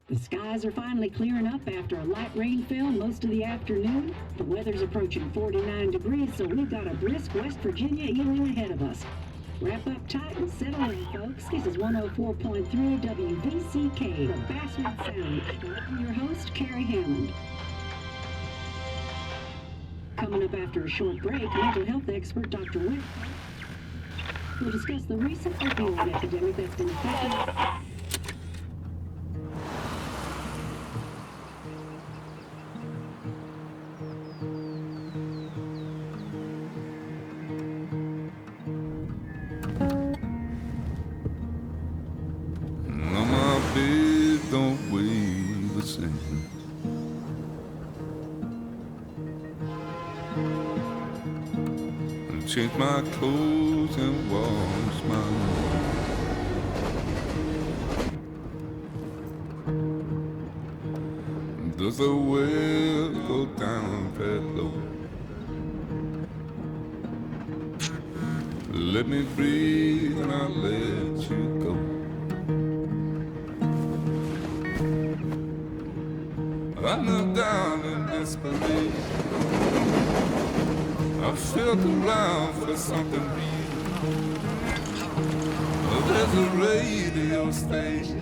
The skies are finally clearing up after a light rainfall most of the afternoon. The weather's approaching 49 degrees, so we've got a brisk West Virginia evening ahead of us. Wrap up tight and settle in, folks. This is 104.3 WVCK, the Basswood Sound. And I'm your host, Carrie Hammond. Coming up after a short break, mental health expert Dr. Wick will discuss the recent opioid epidemic that's been affecting don't weigh the same. And change my clothes and wash my hands. Does the well go down that low? Let me breathe and I'll let you go. I knelt down in disbelief. I felt around for something real. There's a radio station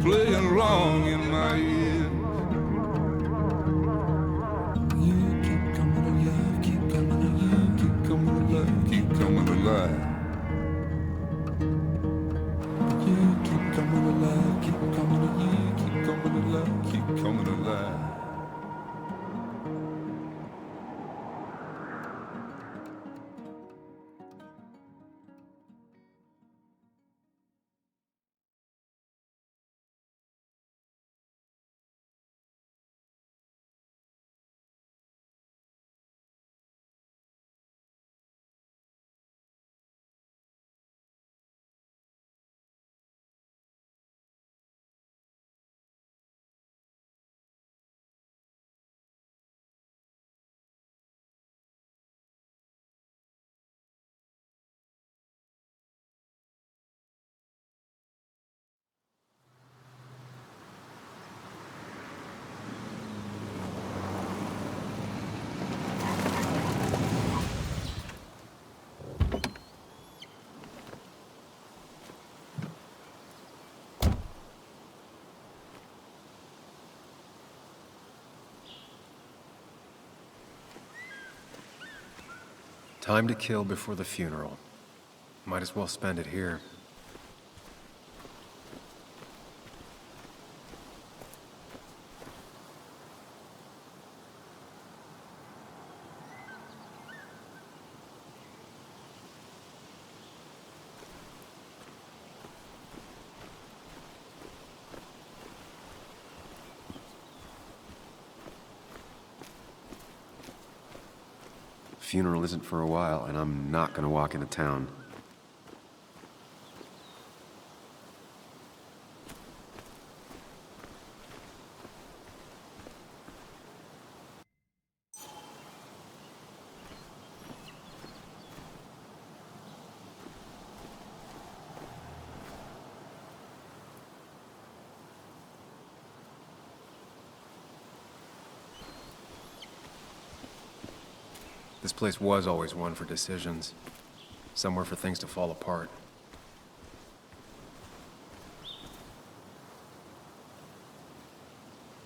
playing wrong in my ear. You keep coming alive, keep coming alive, keep coming alive, keep coming alive. You keep coming alive, keep coming alive, keep coming alive, keep coming alive. Time to kill before the funeral. Might as well spend it here. Funeral isn't for a while, and I'm not gonna walk into town. This place was always one for decisions. Somewhere for things to fall apart.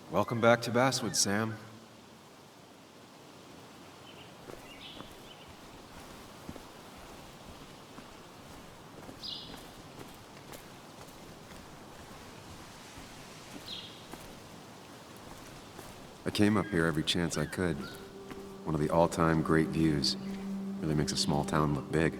Welcome back to Basswood, Sam. I came up here every chance I could. One of the all-time great views. Really makes a small town look big.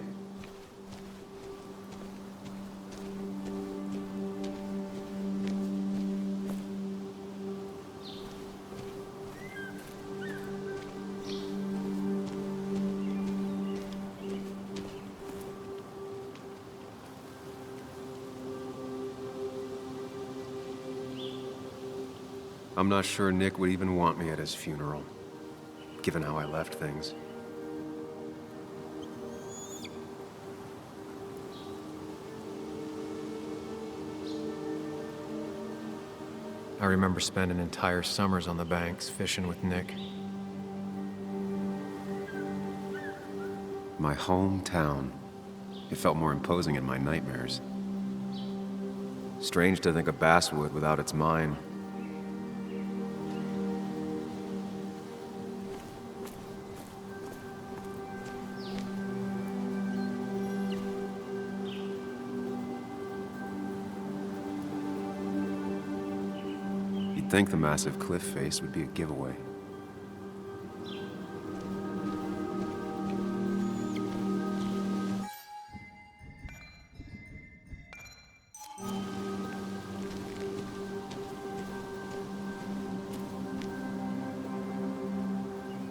I'm not sure Nick would even want me at his funeral, given how I left things. I remember spending entire summers on the banks fishing with Nick. My hometown. It felt more imposing in my nightmares. Strange to think of Basswood without its mine. You'd think the massive cliff face would be a giveaway.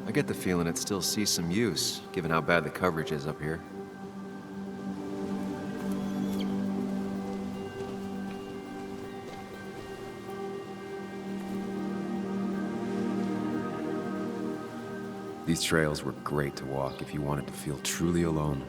I get the feeling it still sees some use, given how bad the coverage is up here. These trails were great to walk if you wanted to feel truly alone.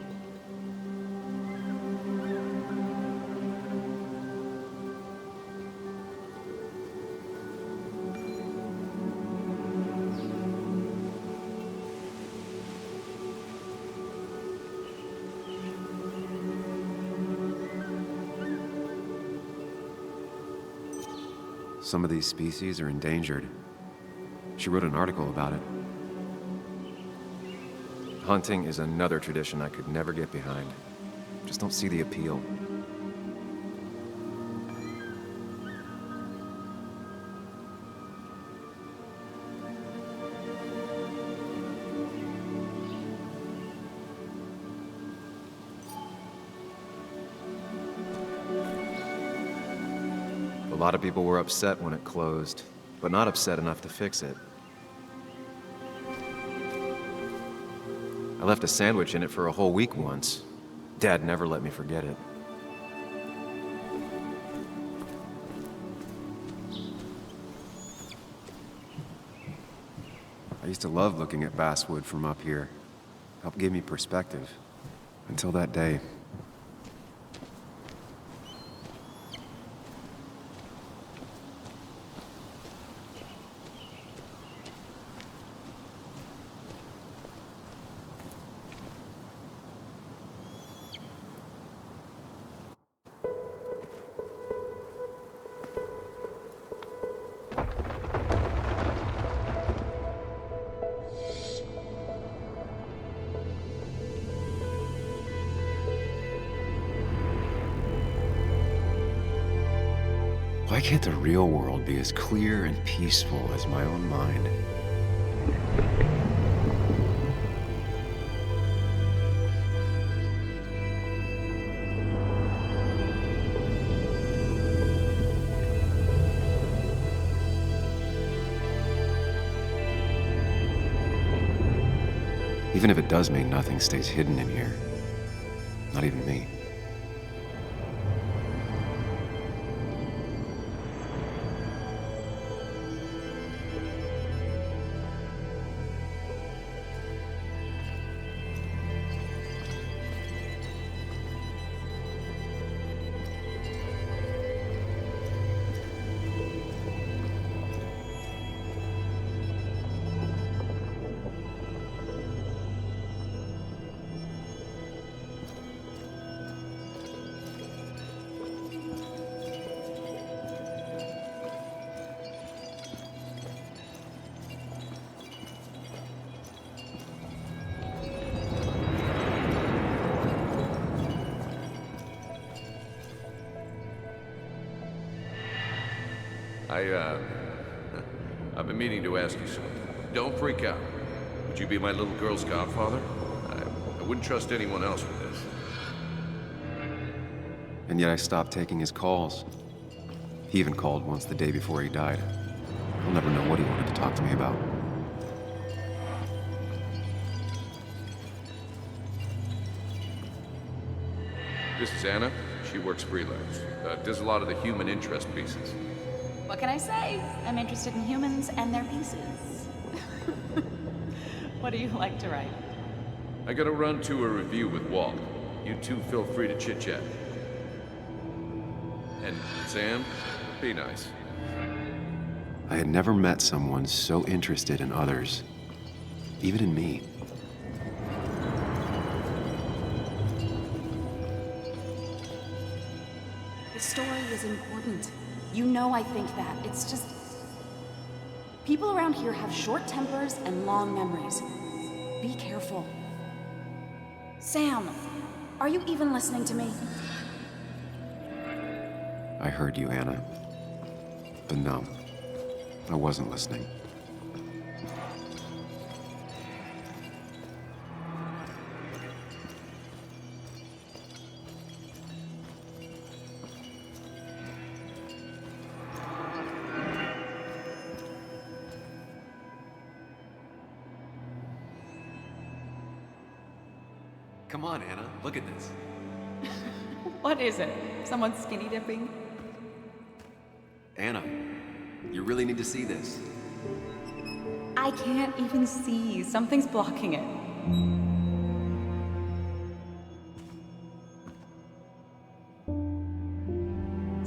Some of these species are endangered. She wrote an article about it. Hunting is another tradition I could never get behind. Just don't see the appeal. A lot of people were upset when it closed, but not upset enough to fix it. I left a sandwich in it for a whole week once. Dad never let me forget it. I used to love looking at Basswood from up here. Helped give me perspective. Until that day. Why can't the real world be as clear and peaceful as my own mind? Even if it does mean nothing stays hidden in here. Not even me. I've been meaning to ask you something. Don't freak out. Would you be my little girl's godfather? I wouldn't trust anyone else with this. And yet I stopped taking his calls. He even called once the day before he died. I'll never know what he wanted to talk to me about. This is Anna. She works freelance. Does a lot of the human interest pieces. What can I say? I'm interested in humans and their pieces. What do you like to write? I gotta run to a review with Walt. You two feel free to chit-chat. And Sam, be nice. I had never met someone so interested in others, even in me. The story is important. You know I think that. It's just... people around here have short tempers and long memories. Be careful. Sam, are you even listening to me? I heard you, Anna. But no, I wasn't listening. Come on, Anna, look at this. What is it? Someone skinny dipping? Anna, you really need to see this. I can't even see. Something's blocking it.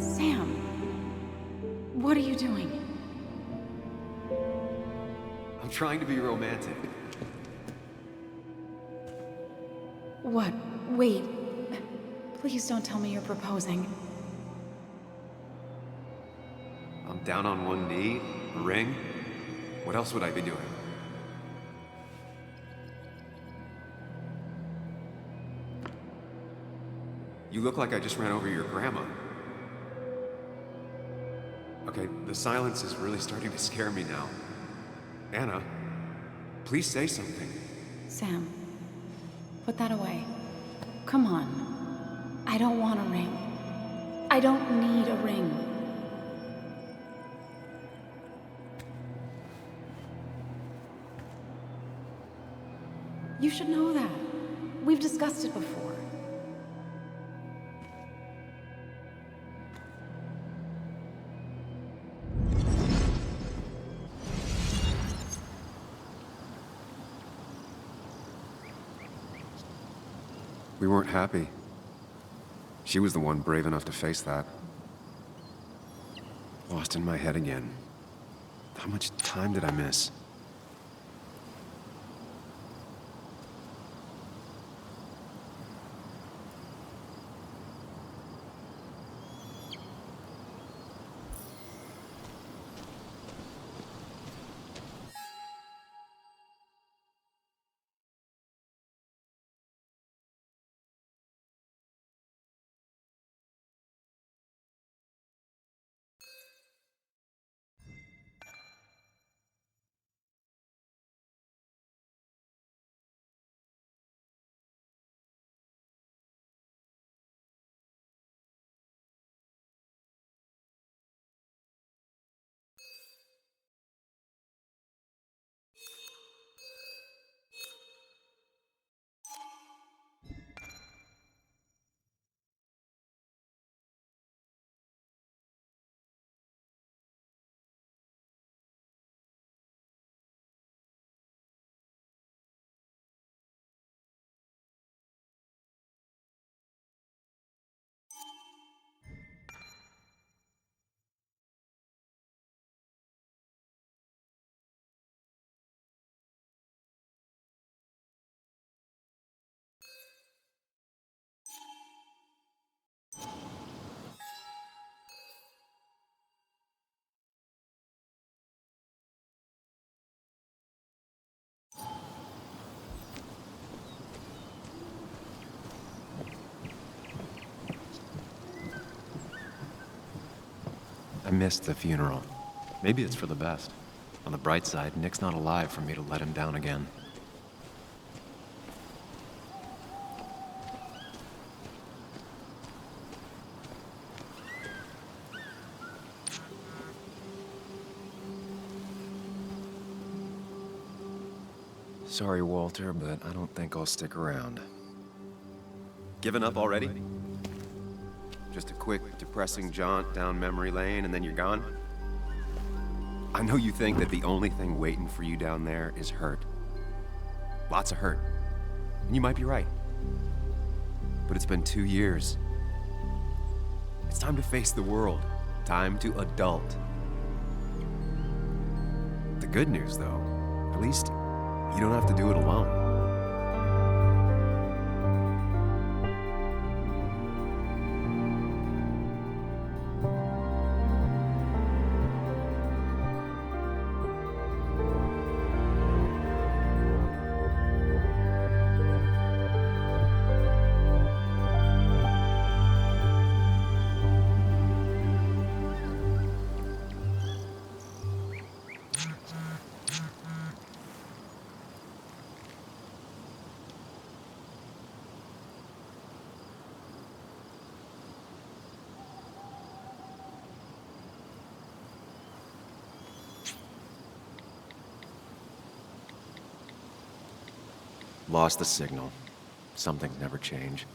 Sam, what are you doing? I'm trying to be romantic. What? Wait. Please don't tell me you're proposing. I'm down on one knee, a ring. What else would I be doing? You look like I just ran over your grandma. Okay, the silence is really starting to scare me now. Anna, please say something. Sam, put that away. Come on. I don't want a ring. I don't need a ring. You should know that. We've discussed it before. We weren't happy. She was the one brave enough to face that. Lost in my head again. How much time did I miss? I missed the funeral. Maybe it's for the best. On the bright side, Nick's not alive for me to let him down again. Sorry, Walter, but I don't think I'll stick around. Given up already? Just a quick, depressing jaunt down memory lane and then you're gone? I know you think that the only thing waiting for you down there is hurt. Lots of hurt. And you might be right. But it's been 2 years. It's time to face the world. Time to adult. good news, though. At least, you don't have to do it alone. Lost the signal. Some things never change.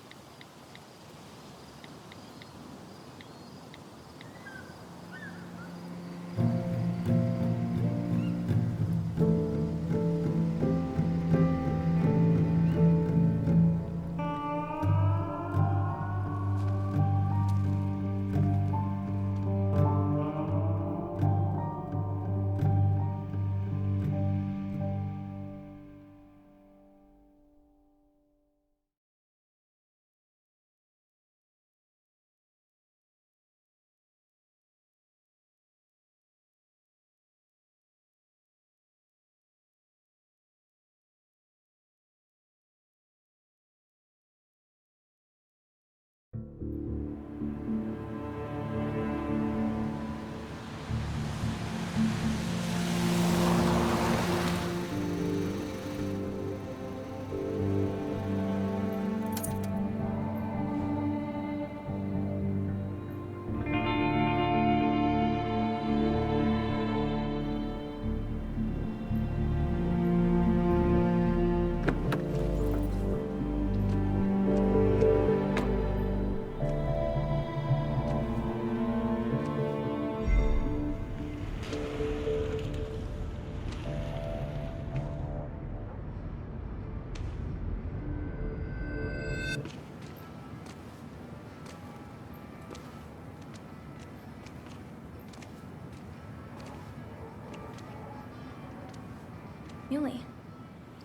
Muley,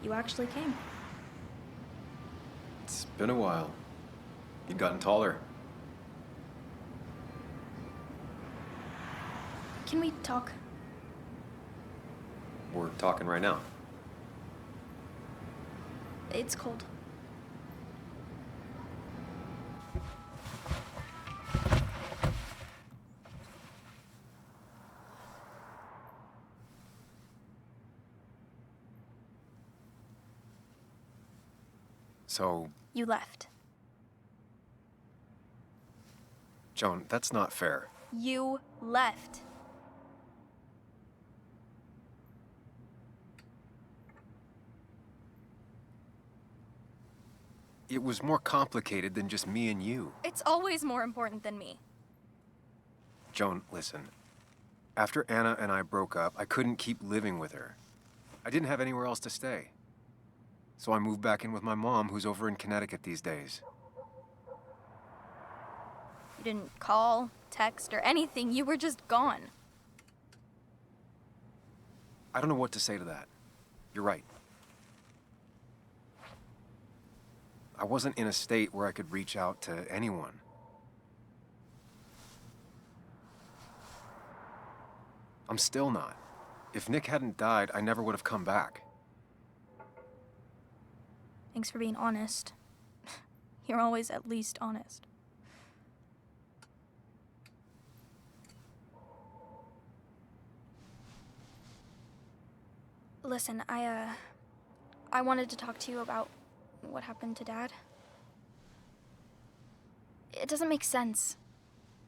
you actually came. It's been a while. You've gotten taller. Can we talk? We're talking right now. It's cold. So, You left. Joan, that's not fair. You left. It was more complicated than just me and you. It's always more important than me. Joan, listen. After Anna and I broke up, I couldn't keep living with her. I didn't have anywhere else to stay. So I moved back in with my mom, who's over in Connecticut these days. You didn't call, text, or anything. You were just gone. I don't know what to say to that. You're right. I wasn't in a state where I could reach out to anyone. I'm still not. If Nick hadn't died, I never would have come back. Thanks for being honest. You're always at least honest. Listen, I wanted to talk to you about what happened to Dad. It doesn't make sense.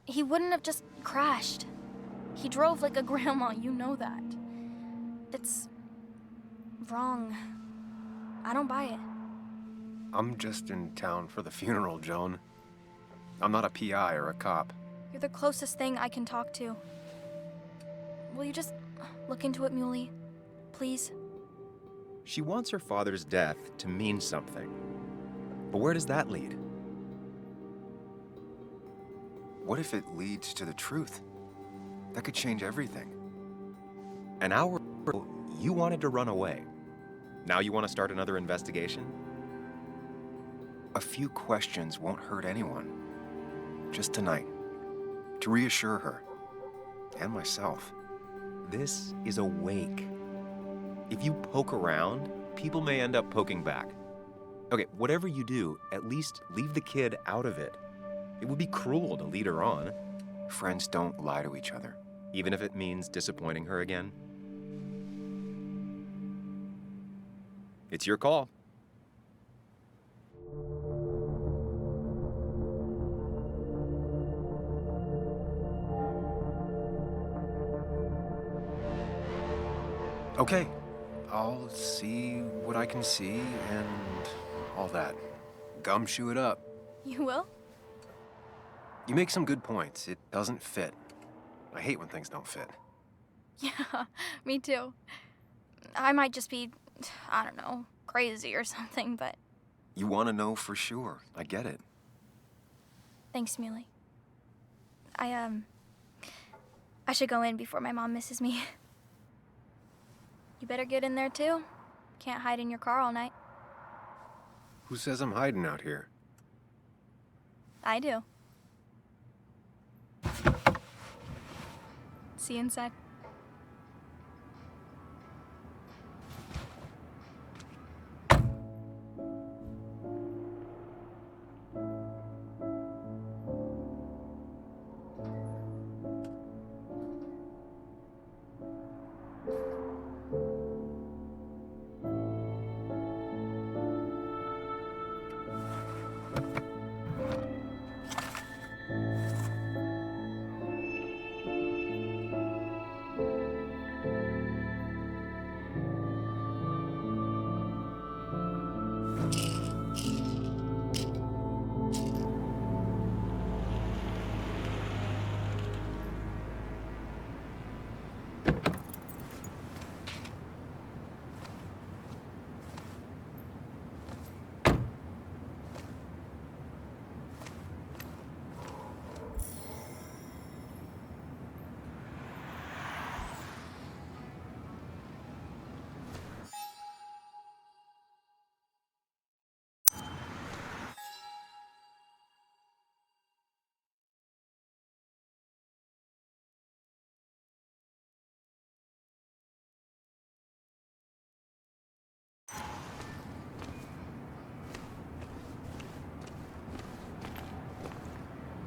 He wouldn't have just crashed. He drove like a grandma, you know that. It's wrong. I don't buy it. I'm just in town for the funeral, Joan. I'm not a PI or a cop. You're the closest thing I can talk to. Will you just look into it, Muley? Please? She wants her father's death to mean something. But where does that lead? What if it leads to the truth? That could change everything. And our You wanted to run away. Now you want to start another investigation? A few questions won't hurt anyone. Just tonight. To reassure her. And myself. This is a wake. If you poke around, people may end up poking back. Okay, whatever you do, at least leave the kid out of it. It would be cruel to lead her on. Friends don't lie to each other, even if it means disappointing her again. It's your call. Okay, I'll see what I can see and all that. Gumshoe it up. You will? You make some good points. It doesn't fit. I hate when things don't fit. Yeah, me too. I might just be, I don't know, crazy or something, but... You want to know for sure. I get it. Thanks, Muley. I should go in before my mom misses me. You better get in there, too. Can't hide in your car all night. Who says I'm hiding out here? I do. See you inside.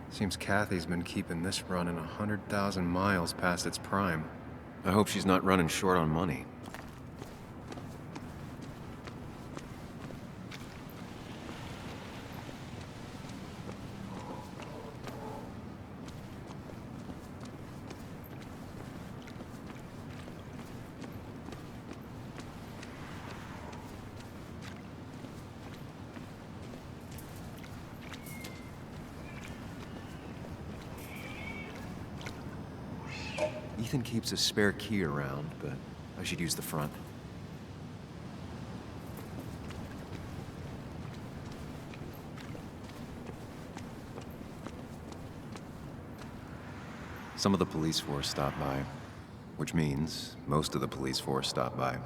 Seems Kathy's been keeping this running 100,000 miles past its prime. I hope she's not running short on money. Ethan keeps a spare key around, but I should use the front. Some of the police force stopped by, which means most of the police force stopped by.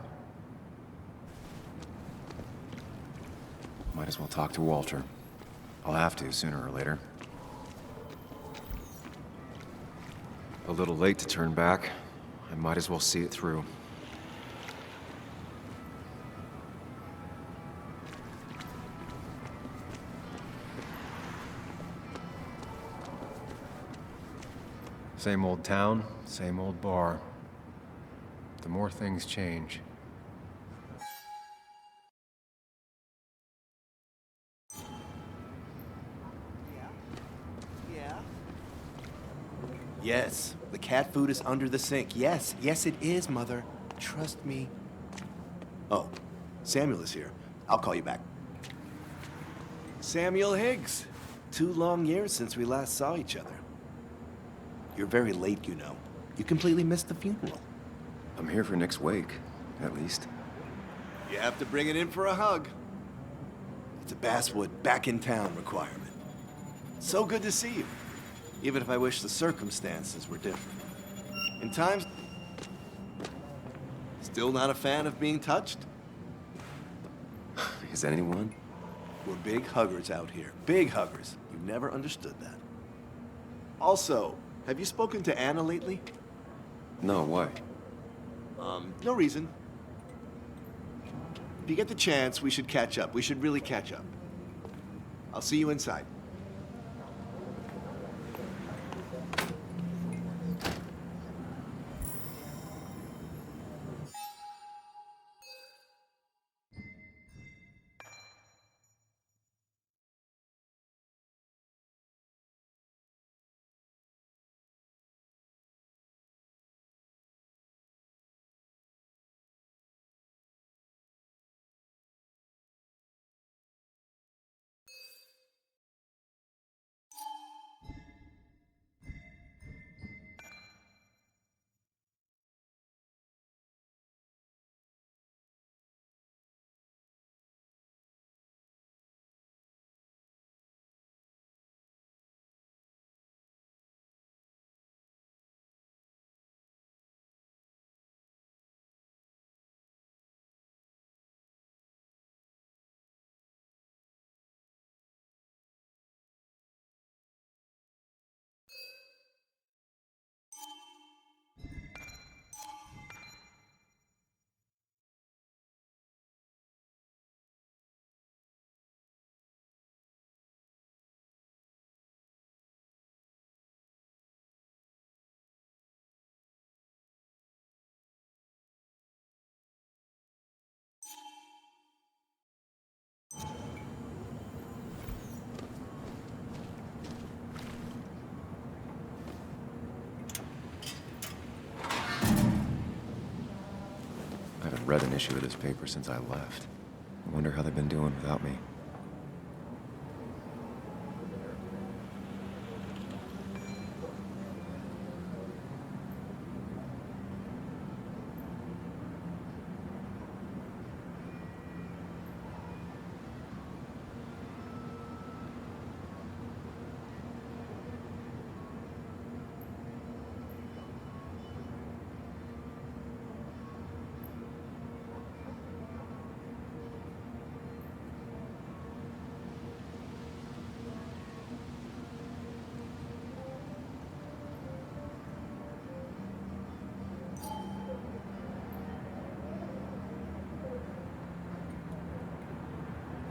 Might as well talk to Walter. I'll have to sooner or later. A little late to turn back. I might as well see it through. Same old town, same old bar. The more things change. Yes, the cat food is under the sink. Yes, yes it is, Mother. Trust me. Oh, Samuel is here. I'll call you back. Samuel Higgs. 2 long years since we last saw each other. You're very late, you know. You completely missed the funeral. I'm here for Nick's wake, at least. You have to bring it in for a hug. It's a Basswood back in town requirement. So good to see you. Even if I wish the circumstances were different. In times Still not a fan of being touched? Is anyone? We're big huggers out here. Big huggers. You've never understood that. Also, have you spoken to Anna lately? No, why? No reason. If you get the chance, we should catch up. We should really catch up. I'll see you inside. I haven't read an issue of this paper since I left. I wonder how they've been doing without me.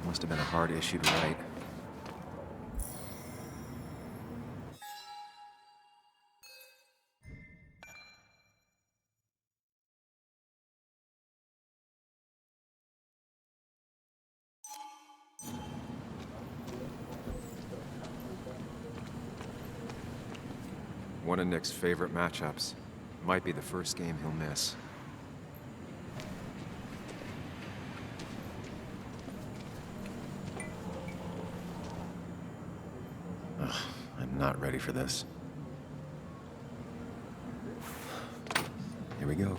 Must have been a hard issue to write. One of Nick's favorite matchups. Might be the first game he'll miss. Ugh, I'm not ready for this. Here we go.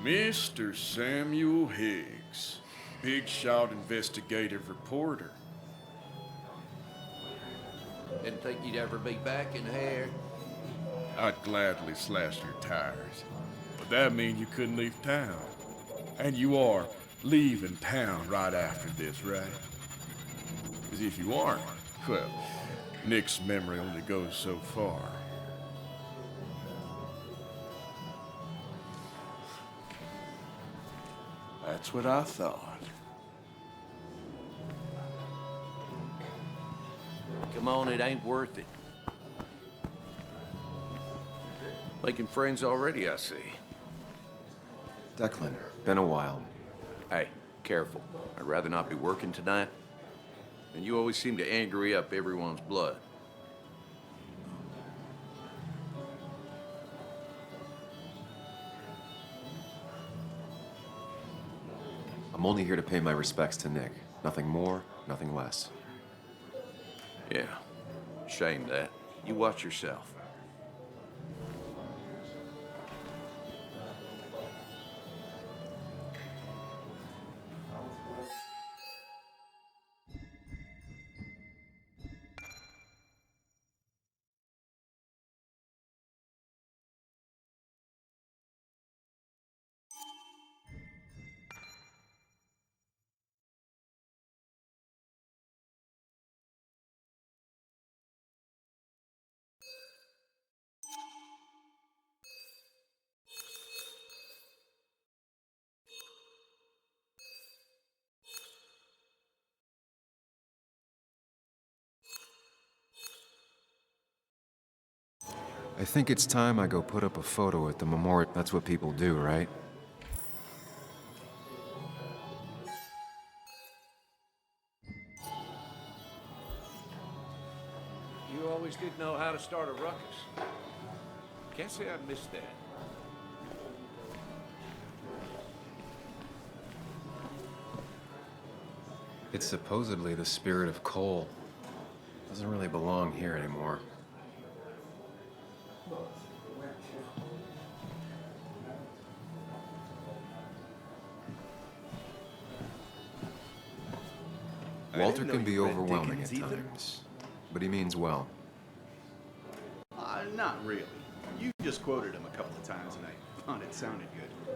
Mr. Samuel Higgs, big shot investigative reporter. Didn't think you'd ever be back in here. I'd gladly slash your tires, but that means you couldn't leave town. And you are leaving town right after this, right? Because if you aren't, well, Nick's memory only goes so far. That's what I thought. Come on, it ain't worth it. Making friends already, I see. Declan, been a while. Hey, careful. I'd rather not be working tonight. And you always seem to angry up everyone's blood. I'm only here to pay my respects to Nick. Nothing more, nothing less. Yeah, shame that. You watch yourself. I think it's time I go put up a photo at the memorial. That's what people do, right? You always did know how to start a ruckus. Can't say I missed that. It's supposedly the spirit of coal. Doesn't really belong here anymore. Walter can be overwhelming at times, but he means well. Not really. You just quoted him a couple of times and I thought it sounded good.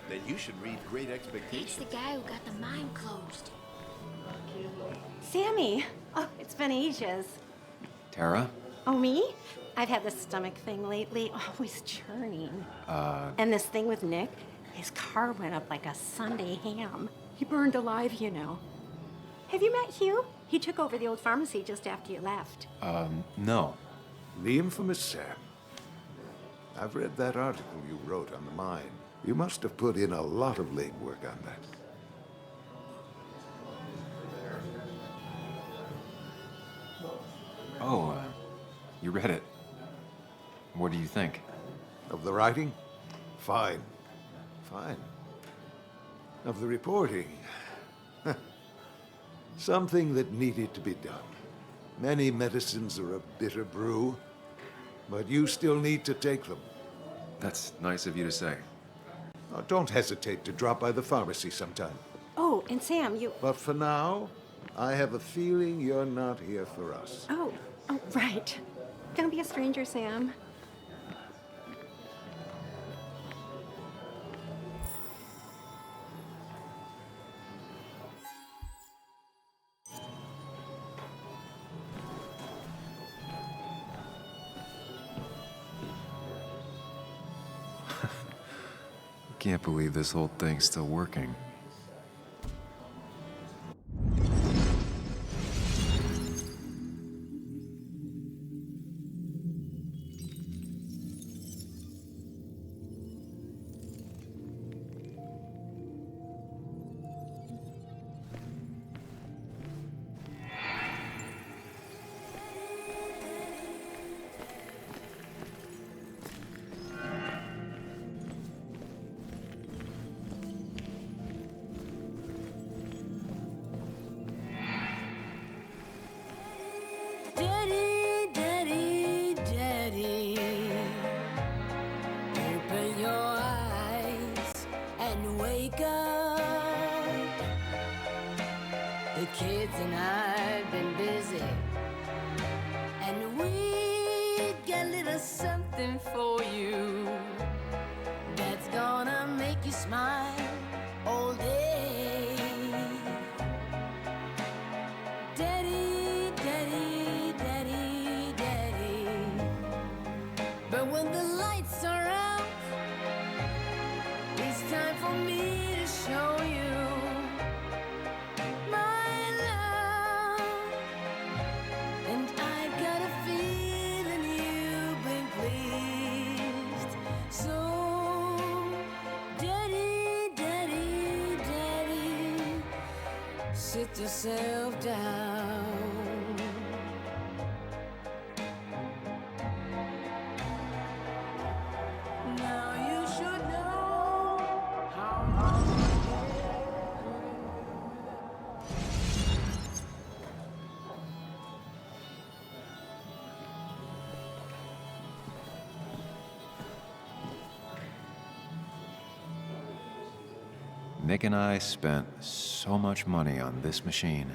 Then you should read Great Expectations. He's the guy who got the mine closed. Sammy! Oh, it's been ages. Tara? Oh, me? I've had this stomach thing lately, always churning. And this thing with Nick, his car went up like a Sunday ham. He burned alive, you know. Have you met Hugh? He took over the old pharmacy just after you left. No. The infamous Sam. I've read that article you wrote on the mine. You must have put in a lot of legwork on that. Oh, you read it. What do you think? Of the writing? Fine. Fine. Of the reporting? Something that needed to be done. Many medicines are a bitter brew, but you still need to take them. That's nice of you to say. Oh, don't hesitate to drop by the pharmacy sometime. Oh, and Sam, you... But for now, I have a feeling you're not here for us. Oh, right. Don't be a stranger, Sam. Can't believe this whole thing's still working. Daddy, daddy, daddy, open your eyes and wake up. The kids and I've been busy, and we got a little something for you that's gonna make you smile all day. Daddy, daddy, daddy, daddy. But when the lights are out, it's time for me to show you my love. And I've got a feeling you sit yourself down. Now you should know how much Nick and I spent so much money on this machine.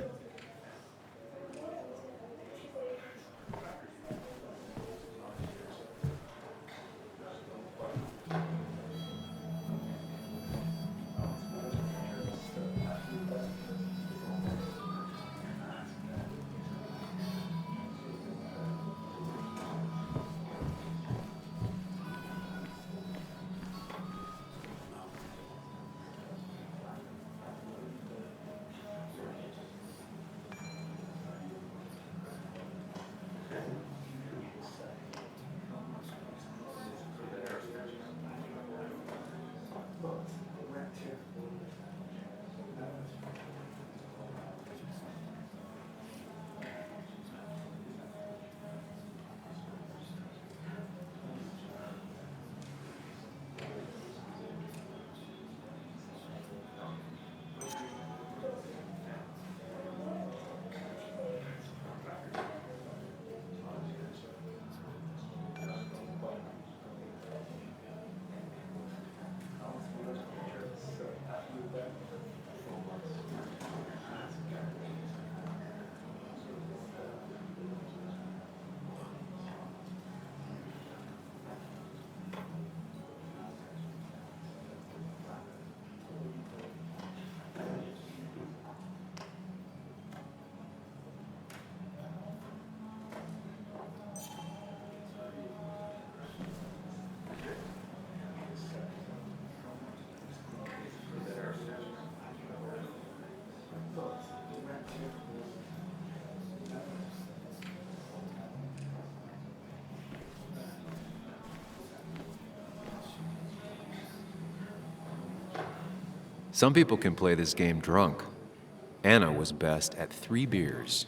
Some people can play this game drunk. Anna was best at 3 beers.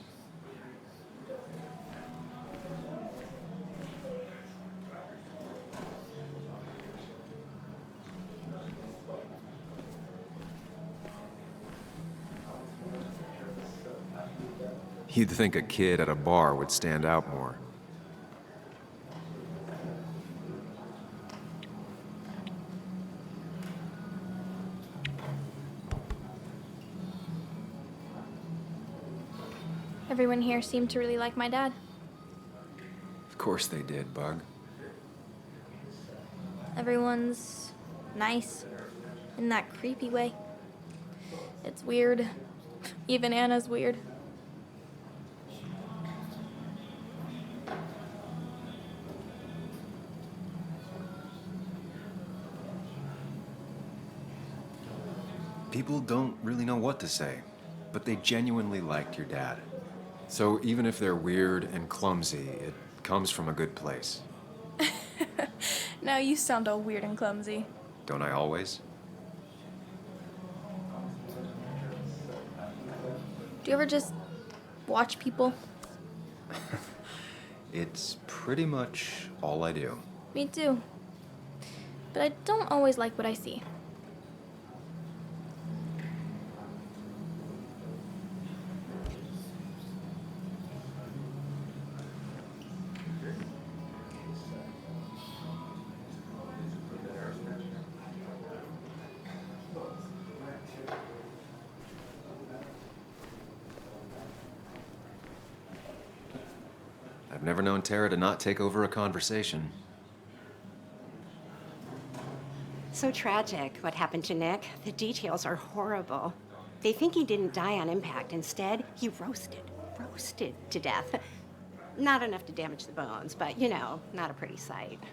You'd think a kid at a bar would stand out more. Everyone here seemed to really like my dad. Of course they did, Bug. Everyone's nice in that creepy way. It's weird. Even Anna's weird. People don't really know what to say, but they genuinely liked your dad. So even if they're weird and clumsy, it comes from a good place. Now you sound all weird and clumsy. Don't I always? Do you ever just watch people? It's pretty much all I do. Me too. But I don't always like what I see. I've never known Tara to not take over a conversation. So tragic what happened to Nick. The details are horrible. They think he didn't die on impact. Instead, he roasted to death. Not enough to damage the bones, but you know, not a pretty sight.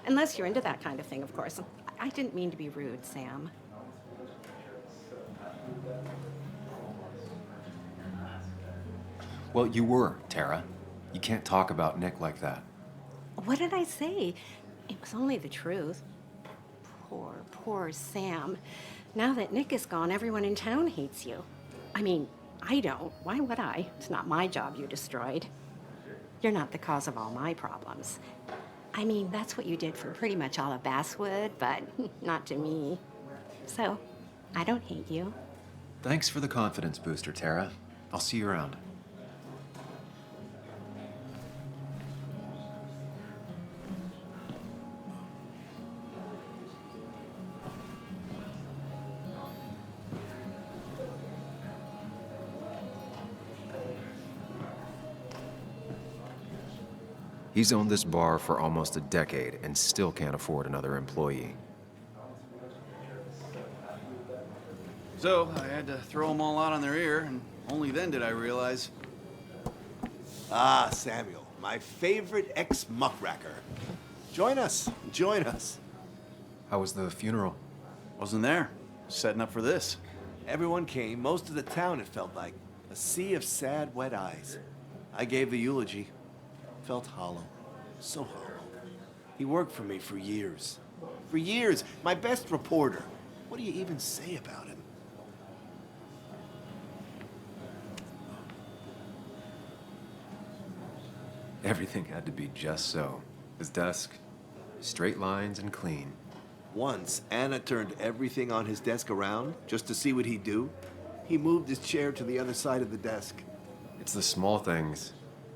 Unless you're into that kind of thing, of course. I didn't mean to be rude, Sam. Well, you were, Tara. You can't talk about Nick like that. What did I say? It was only the truth. Poor Sam. Now that Nick is gone, everyone in town hates you. I mean, I don't. Why would I? It's not my job you destroyed. You're not the cause of all my problems. I mean, that's what you did for pretty much all of Basswood, but not to me. So, I don't hate you. Thanks for the confidence booster, Tara. I'll see you around. He's owned this bar for almost a decade and still can't afford another employee. So, I had to throw them all out on their ear, and only then did I realize. Ah, Samuel, my favorite ex-muckracker. Join us, join us. How was the funeral? Wasn't there. Setting up for this. Everyone came, most of the town, it felt like. A sea of sad, wet eyes. I gave the eulogy. Felt hollow. So hollow. He worked for me for years. For years, my best reporter. What do you even say about him? Everything had to be just so. His desk, straight lines and clean. Once, Anna turned everything on his desk around just to see what he'd do. He moved his chair to the other side of the desk. It's the small things.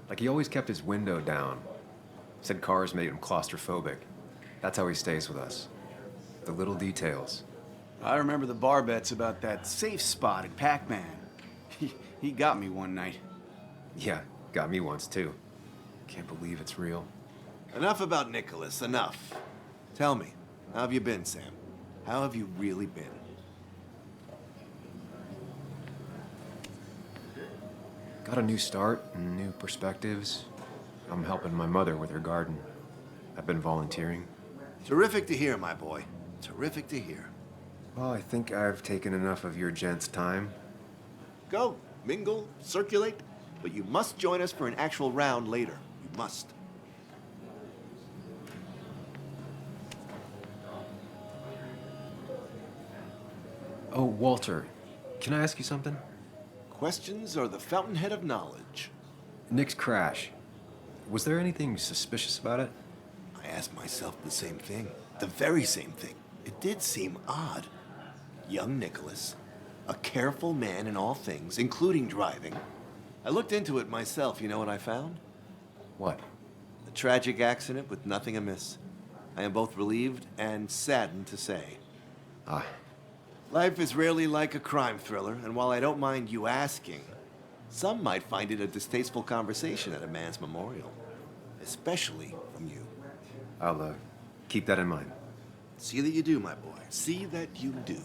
Like he always kept his window down. Said cars made him claustrophobic. That's how he stays with us. The little details. I remember the bar bets about that safe spot at Pac-Man. He got me one night. Yeah, got me once too. Can't believe it's real. Enough about Nicholas, enough. Tell me, how have you been, Sam? How have you really been? Got a new start and new perspectives. I'm helping my mother with her garden. I've been volunteering. Terrific to hear, my boy. Terrific to hear. Well, I think I've taken enough of your gents' time. Go, mingle, circulate, but you must join us for an actual round later. You must. Oh, Walter, can I ask you something? Questions are the fountainhead of knowledge. Nick's crash. Was there anything suspicious about it? I asked myself the same thing. The very same thing. It did seem odd. Young Nicholas, a careful man in all things, including driving. I looked into it myself. You know what I found? What? A tragic accident with nothing amiss. I am both relieved and saddened to say. Ah. Life is rarely like a crime thriller, and while I don't mind you asking, some might find it a distasteful conversation at a man's memorial. Especially from you. I'll, keep that in mind. See that you do, my boy. See that you do.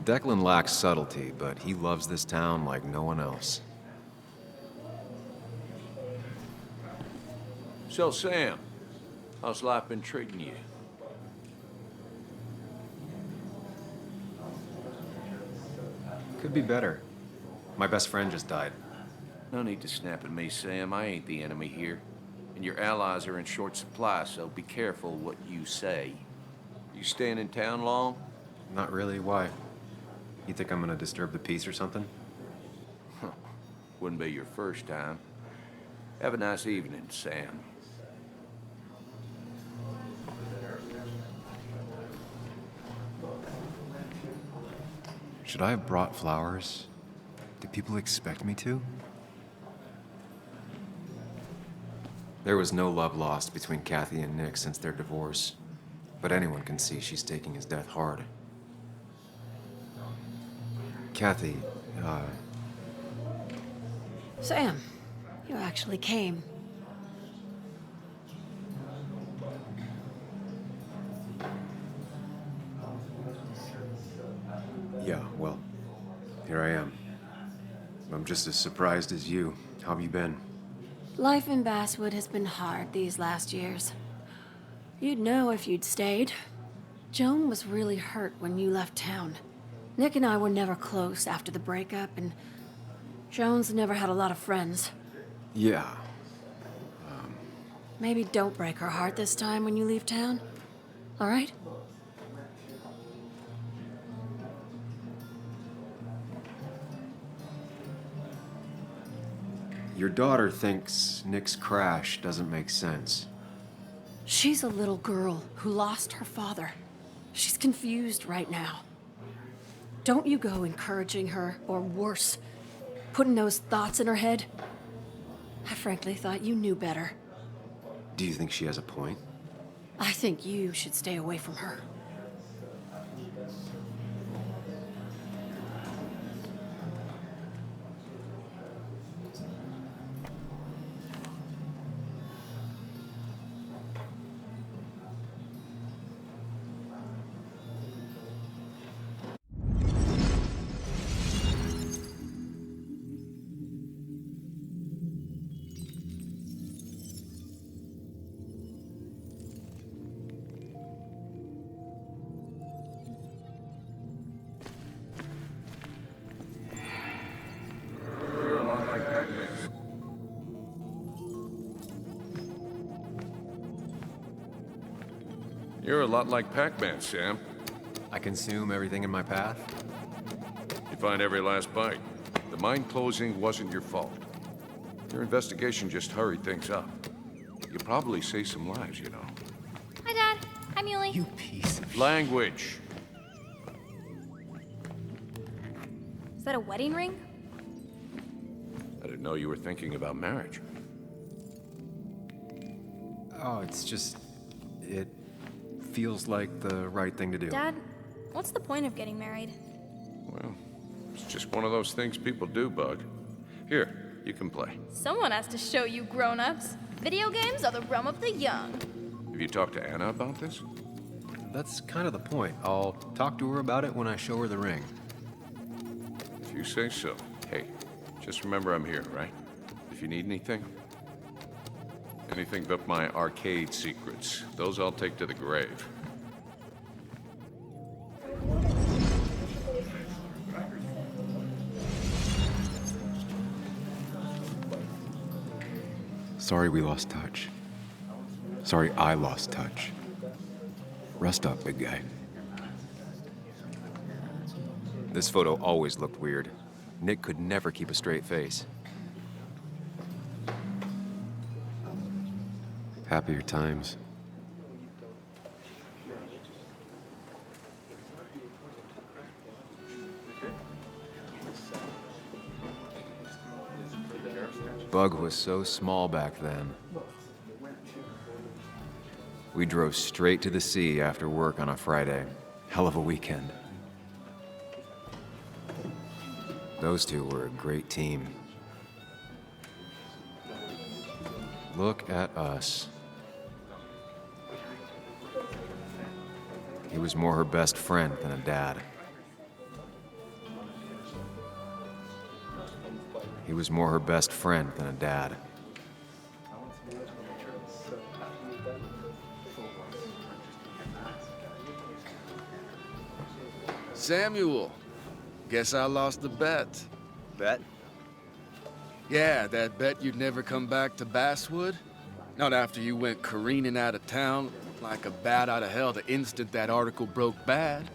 Declan lacks subtlety, but he loves this town like no one else. So, Sam, how's life been treating you? Could be better. My best friend just died. No need to snap at me, Sam. I ain't the enemy here. And your allies are in short supply, so be careful what you say. You staying in town long? Not really. Why? You think I'm gonna disturb the peace or something? Wouldn't be your first time. Have a nice evening, Sam. Should I have brought flowers? Do people expect me to? There was no love lost between Kathy and Nick since their divorce, but anyone can see she's taking his death hard. Kathy, Sam, you actually came. yeah, well, here I am. I'm just as surprised as you. How have you been? Life in Basswood has been hard these last years. You'd know if you'd stayed. Joan was really hurt when you left town. Nick and I were never close after the breakup, and Joan's never had a lot of friends. Yeah. Maybe don't break her heart this time when you leave town. All right? Your daughter thinks Nick's crash doesn't make sense. She's a little girl who lost her father. She's confused right now. Don't you go encouraging her, or worse, putting those thoughts in her head. I frankly thought you knew better. Do you think she has a point? I think you should stay away from her. You're a lot like Pac-Man, Sam. I consume everything in my path? You find every last bite. The mine closing wasn't your fault. Your investigation just hurried things up. You probably saved some lives, you know. Hi, Dad. Hi, Muley. You piece of Language. Is that a wedding ring? I didn't know you were thinking about marriage. Oh, it's just... it feels like the right thing to do. Dad, what's the point of getting married? Well, it's just one of those things people do, Bug. Here, you can play. Someone has to show you grown-ups. Video games are the realm of the young. Have you talked to Anna about this? That's kind of the point. I'll talk to her about it when I show her the ring. If you say so. Hey, just remember I'm here, right? If you need anything. Anything but my arcade secrets. Those I'll take to the grave. Sorry we lost touch. Sorry I lost touch. Rest up, big guy. This photo always looked weird. Nick could never keep a straight face. Happier times. Bug was so small back then. We drove straight to the sea after work on a Friday. Hell of a weekend. Those two were a great team. Look at us. He was more her best friend than a dad. He was more her best friend than a dad. Samuel, guess I lost the bet. Bet? Yeah, that bet you'd never come back to Basswood. Not after you went careening out of town like a bat out of hell the instant that article broke bad.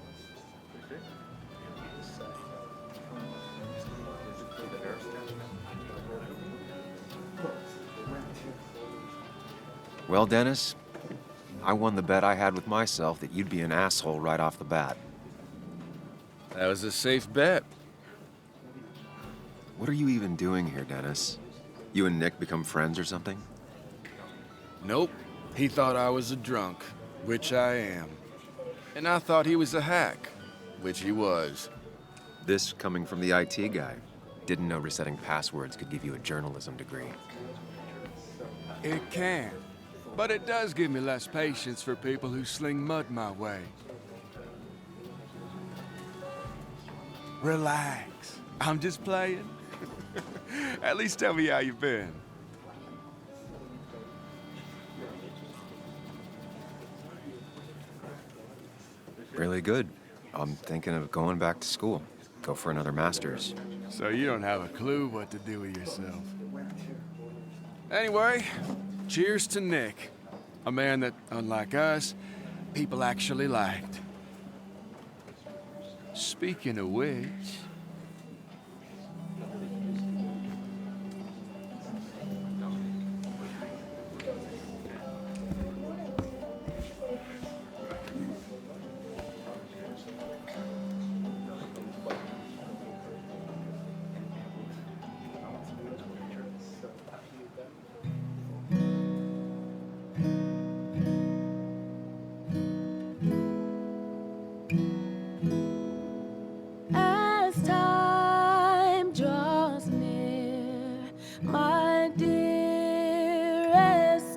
Well, Dennis, I won the bet I had with myself that you'd be an asshole right off the bat. That was a safe bet. What are you even doing here, Dennis? You and Nick become friends or something? Nope. He thought I was a drunk, which I am. And I thought he was a hack, which he was. This coming from the IT guy. Didn't know resetting passwords could give you a journalism degree. It can. But it does give me less patience for people who sling mud my way. Relax. I'm just playing. At least tell me how you've been. Really good. I'm thinking of going back to school. Go for another master's. So you don't have a clue what to do with yourself. Anyway, cheers to Nick. A man that, unlike us, people actually liked. Speaking of which... As time draws near, my dearest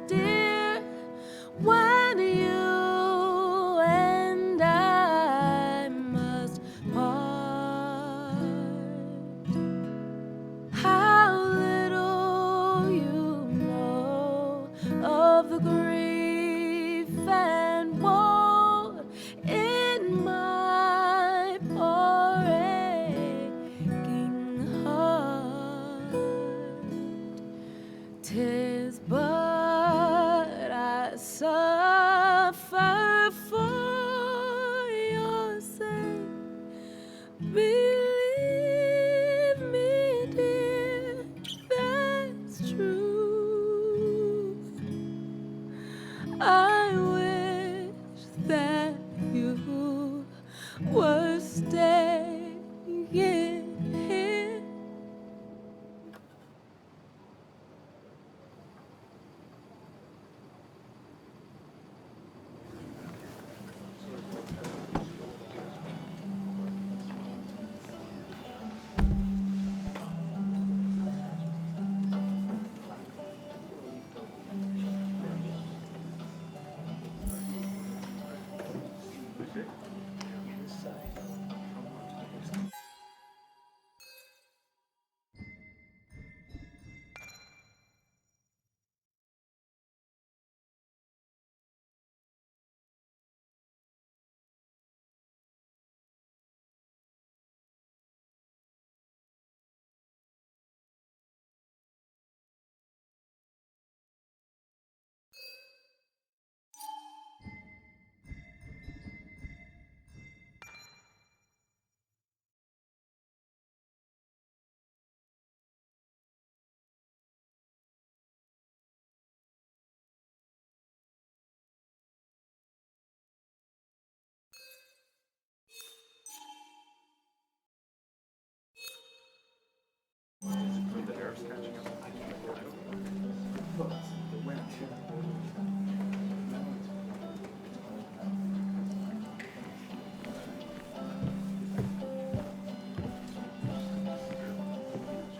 dear, when you and I must part, how little you know of the grief and woe in my poor aching heart. 'Tis but I suffer for your sake. Believe me, dear, that's true. I wish that you were staying here.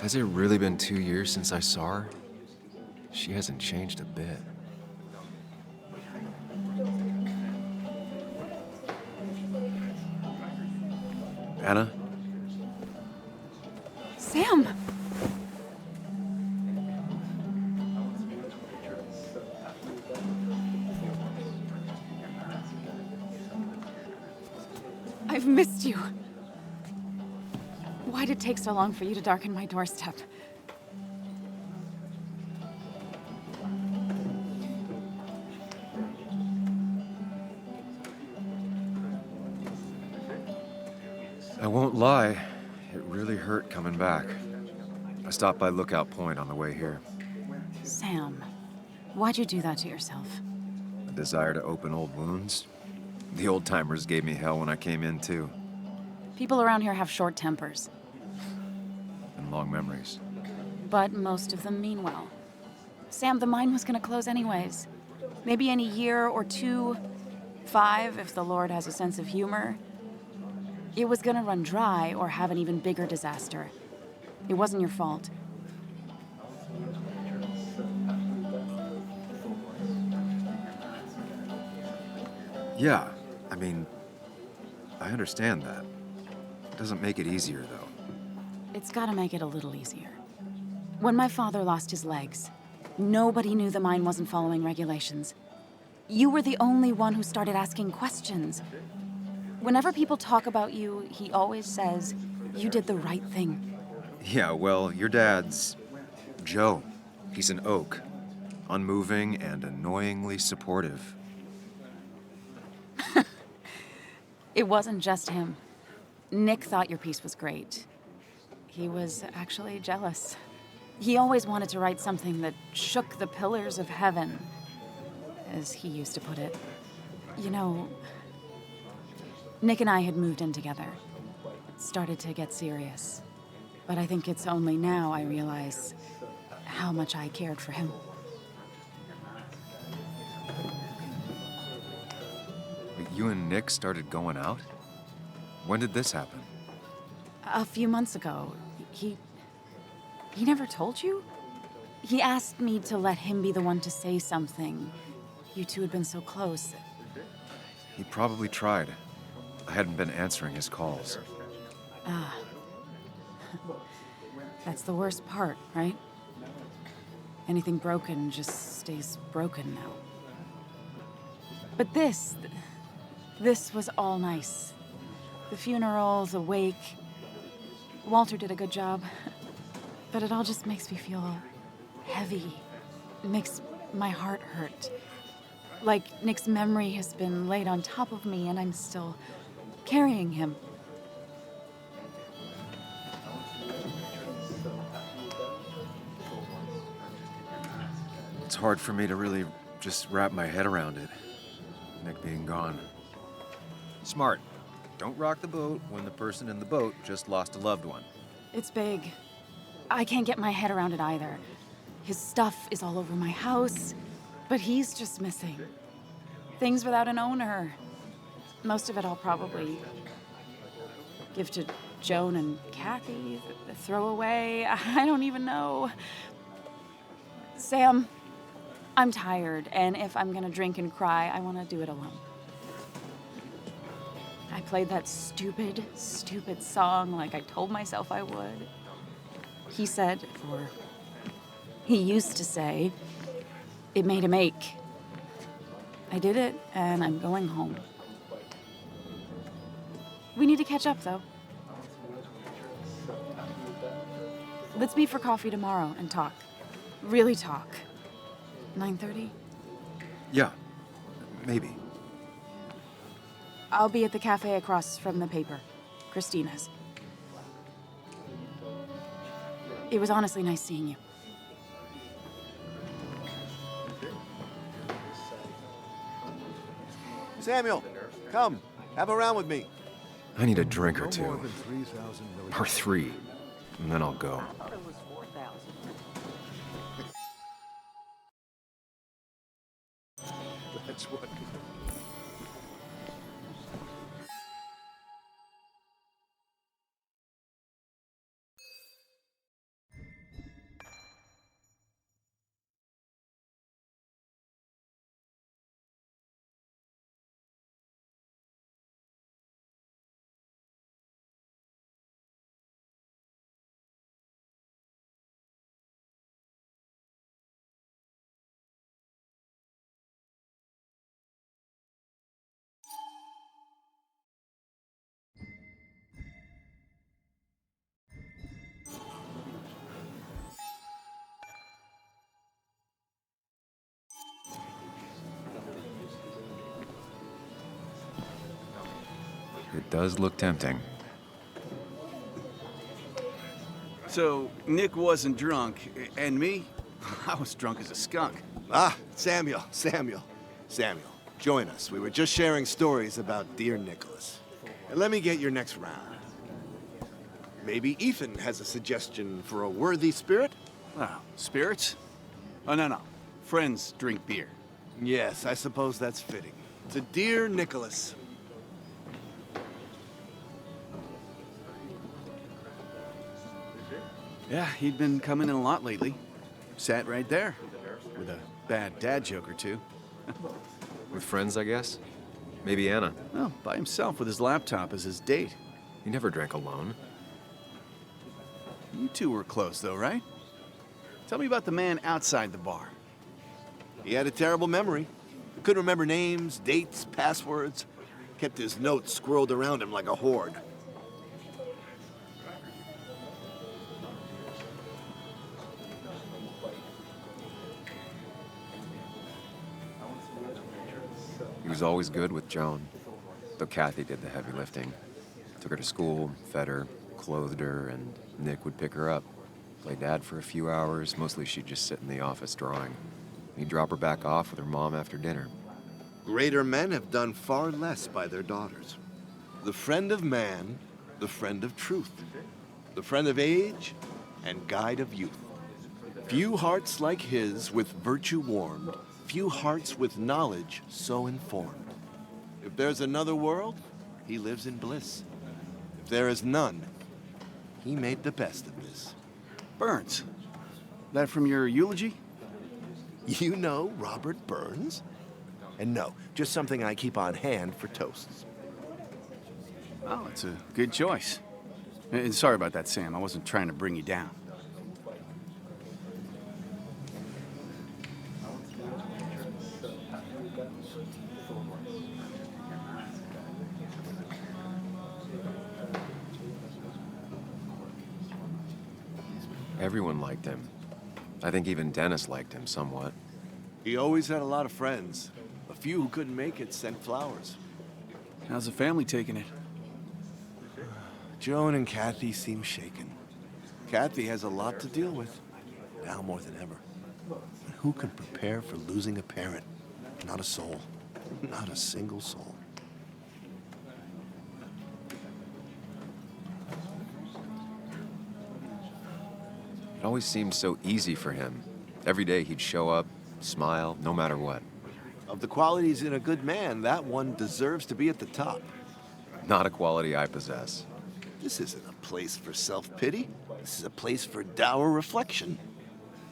Has it really been 2 years since I saw her? She hasn't changed a bit. Anna? Sam! I've missed you. Why'd it take so long for you to darken my doorstep? I won't lie, it really hurt coming back. I stopped by Lookout Point on the way here. Sam, why'd you do that to yourself? A desire to open old wounds. The old-timers gave me hell when I came in, too. People around here have short tempers. And long memories. But most of them mean well. Sam, the mine was gonna close anyways. Maybe in a year or 2, 5, if the Lord has a sense of humor. It was gonna run dry or have an even bigger disaster. It wasn't your fault. Yeah, I mean, I understand that. It doesn't make it easier, though. It's gotta make it a little easier. When my father lost his legs, nobody knew the mine wasn't following regulations. You were the only one who started asking questions. Whenever people talk about you, he always says, you did the right thing. Yeah, well, your dad's Joe. He's an oak. Unmoving and annoyingly supportive. It wasn't just him. Nick thought your piece was great. He was actually jealous. He always wanted to write something that shook the pillars of heaven, as he used to put it. You know, Nick and I had moved in together. It started to get serious. But I think it's only now I realize how much I cared for him. You and Nick started going out? When did this happen? A few months ago. He never told you? He asked me to let him be the one to say something. You two had been so close. He probably tried. I hadn't been answering his calls. Ah. That's the worst part, right? Anything broken just stays broken now. But this was all nice. The funeral, the wake. Walter did a good job. But it all just makes me feel heavy. It makes my heart hurt. Like Nick's memory has been laid on top of me and I'm still carrying him. It's hard for me to really just wrap my head around it. Nick being gone. Smart. Don't rock the boat when the person in the boat just lost a loved one. It's big. I can't get my head around it either. His stuff is all over my house, but he's just missing. Things without an owner. Most of it I'll probably give to Joan and Kathy, throw away. I don't even know. Sam, I'm tired, and if I'm gonna drink and cry, I want to do it alone. I played that stupid song like I told myself I would. He said, or he used to say, it made him ache. I did it, and I'm going home. We need to catch up, though. Let's meet for coffee tomorrow and talk. Really talk. 9:30? Yeah, maybe. I'll be at the cafe across from the paper. Christina's. It was honestly nice seeing you. Samuel, come. Have a round with me. I need a drink or two. Or 3. And then I'll go. That's what. It does look tempting. So, Nick wasn't drunk, and me? I was drunk as a skunk. Ah, Samuel, join us. We were just sharing stories about dear Nicholas. And let me get your next round. Maybe Ethan has a suggestion for a worthy spirit? Oh, spirits? Oh, no. Friends drink beer. Yes, I suppose that's fitting. To dear Nicholas. Yeah, he'd been coming in a lot lately. Sat right there, with a bad dad joke or two. With friends, I guess? Maybe Anna. Well, by himself with his laptop as his date. He never drank alone. You two were close, though, right? Tell me about the man outside the bar. He had a terrible memory. Couldn't remember names, dates, passwords. Kept his notes squirreled around him like a hoard. He was always good with Joan, though Kathy did the heavy lifting. Took her to school, fed her, clothed her, and Nick would pick her up. Play dad for a few hours. Mostly she'd just sit in the office drawing. He'd drop her back off with her mom after dinner. Greater men have done far less by their daughters. The friend of man, the friend of truth. The friend of age, and guide of youth. Few hearts like his with virtue warmed, few hearts with knowledge so informed. If there's another world, he lives in bliss. If there is none, he made the best of this. Burns. That from your eulogy? You know Robert Burns? And no, just something I keep on hand for toasts. Oh, it's a good choice. And sorry about that, Sam. I wasn't trying to bring you down. Everyone liked him. I think even Dennis liked him somewhat. He always had a lot of friends. A few who couldn't make it sent flowers. How's the family taking it? Joan and Kathy seem shaken. Kathy has a lot to deal with, now more than ever. And who can prepare for losing a parent? Not a soul. Not a single soul. It always seemed so easy for him. Every day he'd show up, smile, no matter what. Of the qualities in a good man, that one deserves to be at the top. Not a quality I possess. This isn't a place for self-pity. This is a place for dour reflection.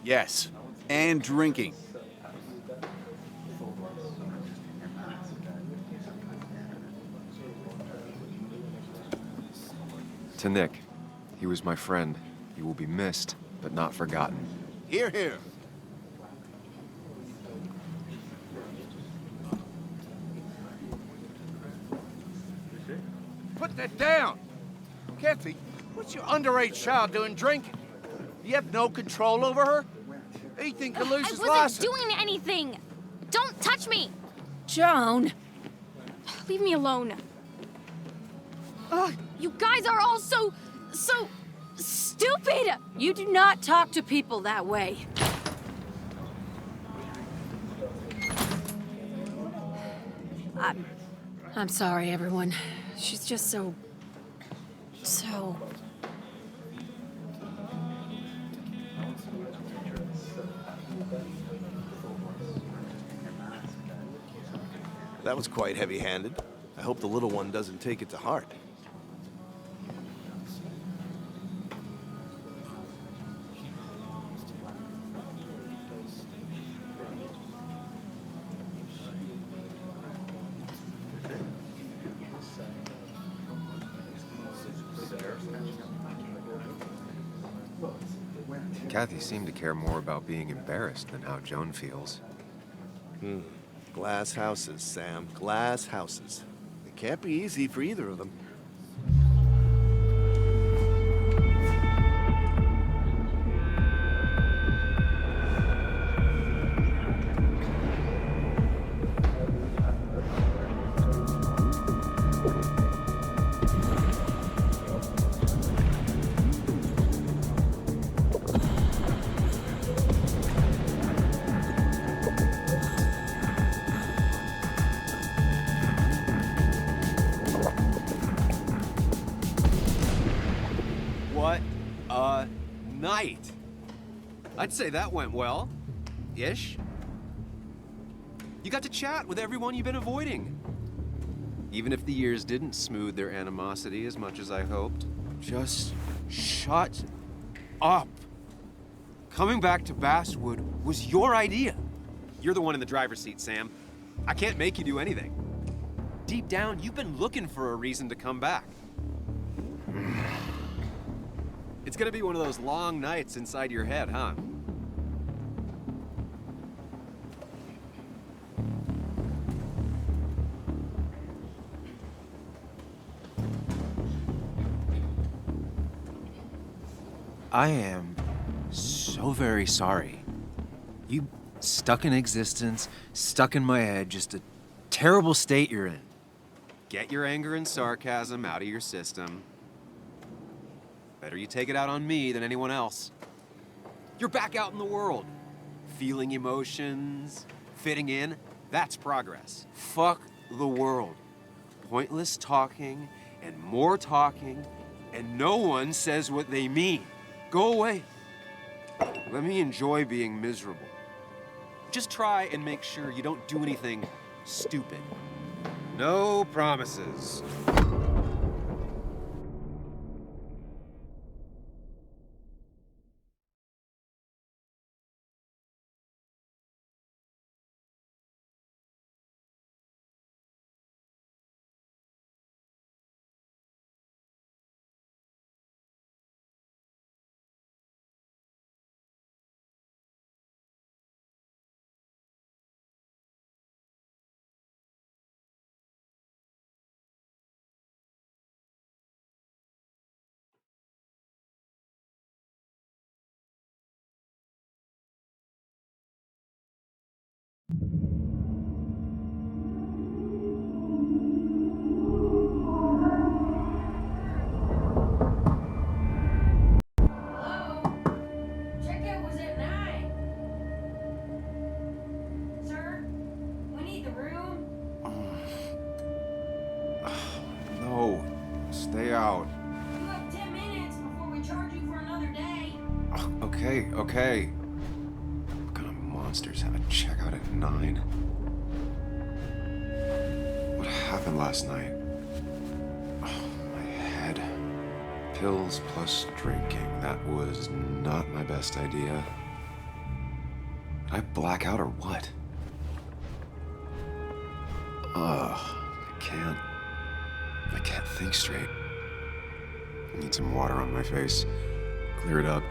Yes, and drinking. To Nick, he was my friend. He will be missed, but not forgotten. Hear, hear. Put that down! Kathy, what's your underage child doing drinking? You have no control over her? Ethan could lose his I license. wasn't doing anything! Don't touch me! Joan! Leave me alone. Ugh, you guys are all so stupid! You do not talk to people that way. I'm sorry, everyone. She's just so... That was quite heavy-handed. I hope the little one doesn't take it to heart. Kathy seemed to care more about being embarrassed than how Joan feels. Glass houses, Sam. Glass houses. It can't be easy for either of them. What a night. I'd say that went well. Ish. You got to chat with everyone you've been avoiding. Even if the years didn't smooth their animosity as much as I hoped. Just shut up. Coming back to Basswood was your idea. You're the one in the driver's seat, Sam. I can't make you do anything. Deep down, you've been looking for a reason to come back. It's gonna be one of those long nights inside your head, huh? I am so very sorry. You stuck in existence, stuck in my head, just a terrible state you're in. Get your anger and sarcasm out of your system. Better you take it out on me than anyone else. You're back out in the world. Feeling emotions, fitting in, that's progress. Fuck the world. Pointless talking and more talking, and no one says what they mean. Go away. Let me enjoy being miserable. Just try and make sure you don't do anything stupid. No promises. Checkout was at 9. Sir, we need the room. No, stay out. You have 10 minutes before we charge you for another day. Okay. What kind of monsters have a checkout at 9? What happened last night? Oh, my head. Pills plus drinking. That was not my best idea. Did I black out or what? I can't think straight. I need some water on my face. Clear it up.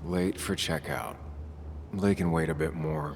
Late for checkout. They can wait a bit more.